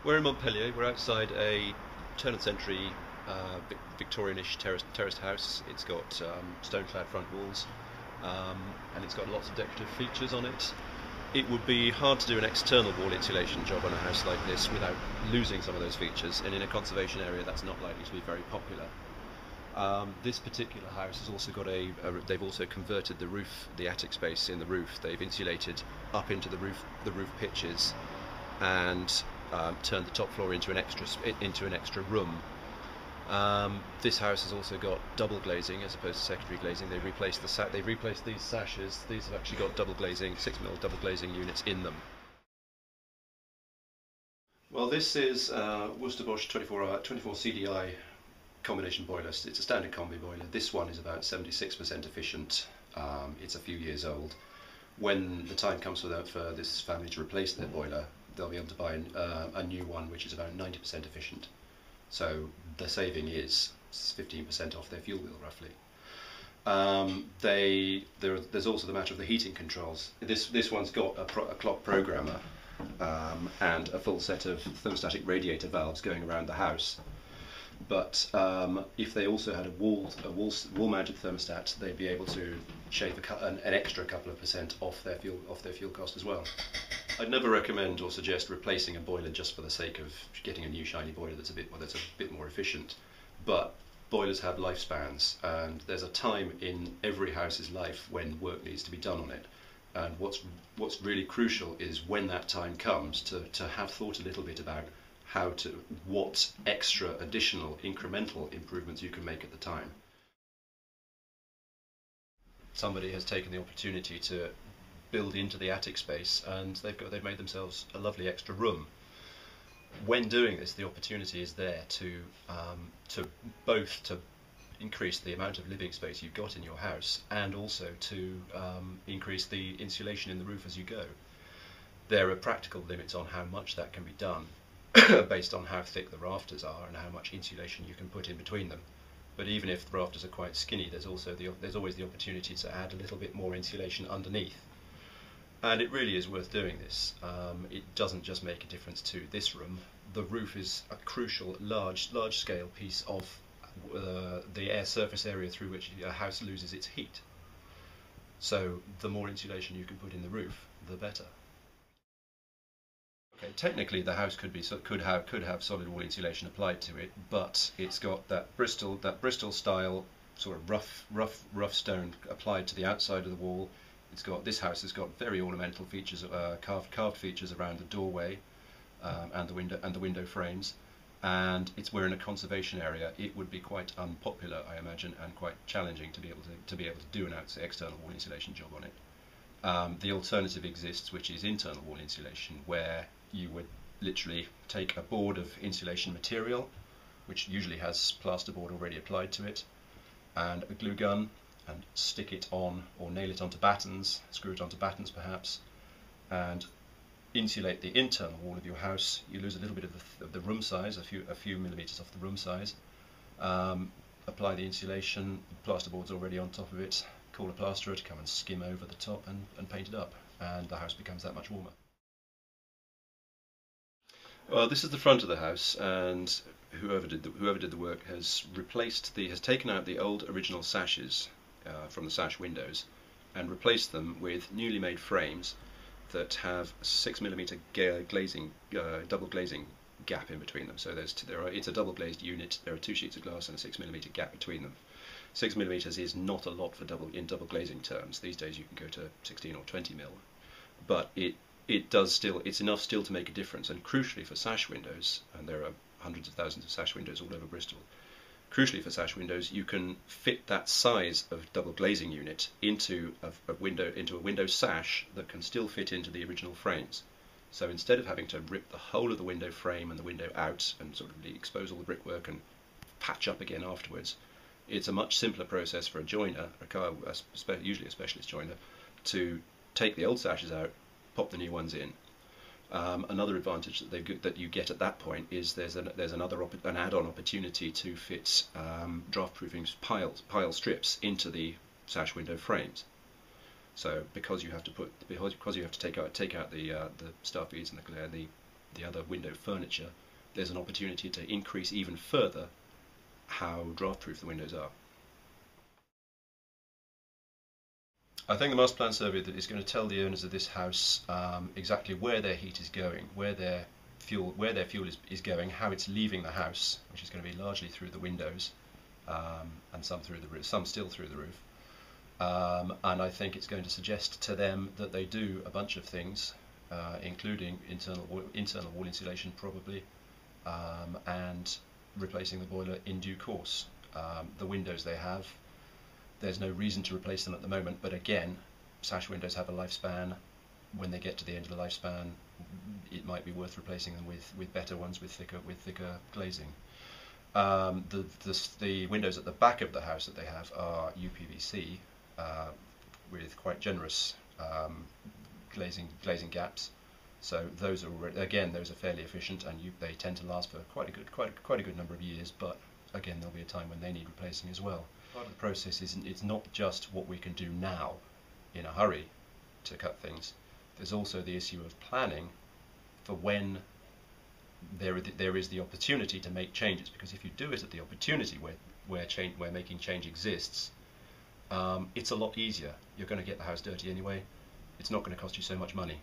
We're in Montpelier. We're outside a turn-of-the-century Victorianish terraced house. It's got stone-clad front walls, and it's got lots of decorative features on it. It would be hard to do an external wall insulation job on a house like this without losing some of those features, and in a conservation area that's not likely to be very popular. This particular house has also got they've also converted the roof, the attic space in the roof. They've insulated up into the roof pitches, and turned the top floor into an extra room. This house has also got double glazing as opposed to secondary glazing. They've replaced these sashes. These have actually got double glazing, 6mm double glazing units in them. Well, this is Worcester Bosch 24 CDI combination boiler. It's a standard combi boiler. This one is about 76% efficient. It's a few years old. When the time comes for this family to replace their boiler, they'll be able to buy a new one which is about 90% efficient. So the saving is 15% off their fuel bill roughly. There's also the matter of the heating controls. This one's got a clock programmer and a full set of thermostatic radiator valves going around the house. But if they also had a wall-mounted thermostat, they'd be able to shave an extra couple of percent off their fuel cost as well. I'd never recommend or suggest replacing a boiler just for the sake of getting a new shiny boiler that's a bit more efficient. But boilers have lifespans, and there's a time in every house's life when work needs to be done on it. And what's really crucial is when that time comes to have thought a little bit about what extra additional incremental improvements you can make at the time. Somebody has taken the opportunity to build into the attic space, and they've made themselves a lovely extra room. When doing this, the opportunity is there to increase the amount of living space you've got in your house, and also to increase the insulation in the roof as you go. There are practical limits on how much that can be done based on how thick the rafters are and how much insulation you can put in between them. But even if the rafters are quite skinny, there's always the opportunity to add a little bit more insulation underneath. And it really is worth doing this. It doesn't just make a difference to this room. The roof is a crucial, large-scale piece of the air surface area through which a house loses its heat. So the more insulation you can put in the roof, the better. Okay, technically the house could have solid wall insulation applied to it, but it's got that Bristol style sort of rough stone applied to the outside of the wall. This house has got very ornamental features, carved features around the doorway and the window frames. And we're in a conservation area. It would be quite unpopular, I imagine, and quite challenging to be able to do an external wall insulation job on it. The alternative exists, which is internal wall insulation, where you would literally take a board of insulation material, which usually has plasterboard already applied to it, and a glue gun, and stick it on or nail it onto battens, screw it onto battens perhaps, and insulate the internal wall of your house. You lose a little bit of the room size, a few millimeters off the room size. Apply the insulation, plasterboard's already on top of it, call a plasterer to come and skim over the top and paint it up, and the house becomes that much warmer. Well, this is the front of the house, and whoever did the work has taken out the old original sashes from the sash windows and replaced them with newly made frames that have 6mm double glazing gap in between them. So it's a double glazed unit. There are 2 sheets of glass and a 6mm gap between them. 6mm is not a lot in double glazing terms. These days you can go to 16 or 20mm, but it's enough still to make a difference. And crucially for sash windows, and there are hundreds of thousands of sash windows all over Bristol, crucially for sash windows, you can fit that size of double glazing unit into a window sash that can still fit into the original frames. So instead of having to rip the whole of the window frame and the window out and sort of expose all the brickwork and patch up again afterwards, it's a much simpler process for a joiner, usually a specialist joiner, to take the old sashes out, pop the new ones in. Another advantage that you get at that point is there's an add-on opportunity to fit draft-proofing pile strips into the sash window frames. So because you have to take out the staff beads and the window furniture, there's an opportunity to increase even further how draft-proof the windows are. I think the Masterplan survey that is going to tell the owners of this house exactly where their heat is going, where their fuel is going, how it's leaving the house, which is going to be largely through the windows, and some through the roof, some still through the roof. And I think it's going to suggest to them that they do a bunch of things, including internal wall insulation probably, and replacing the boiler in due course. The windows they have, there's no reason to replace them at the moment, but again, sash windows have a lifespan. When they get to the end of the lifespan, it might be worth replacing them with better ones, with thicker glazing. The windows at the back of the house that they have are UPVC, with quite generous glazing gaps. So those are those are fairly efficient, and they tend to last for quite a good number of years. But again, there'll be a time when they need replacing as well. Part of the process it's not just what we can do now in a hurry to cut things. There's also the issue of planning for when there is the opportunity to make changes, because if you do it at the opportunity where making change exists, it's a lot easier. You're going to get the house dirty anyway. It's not going to cost you so much money.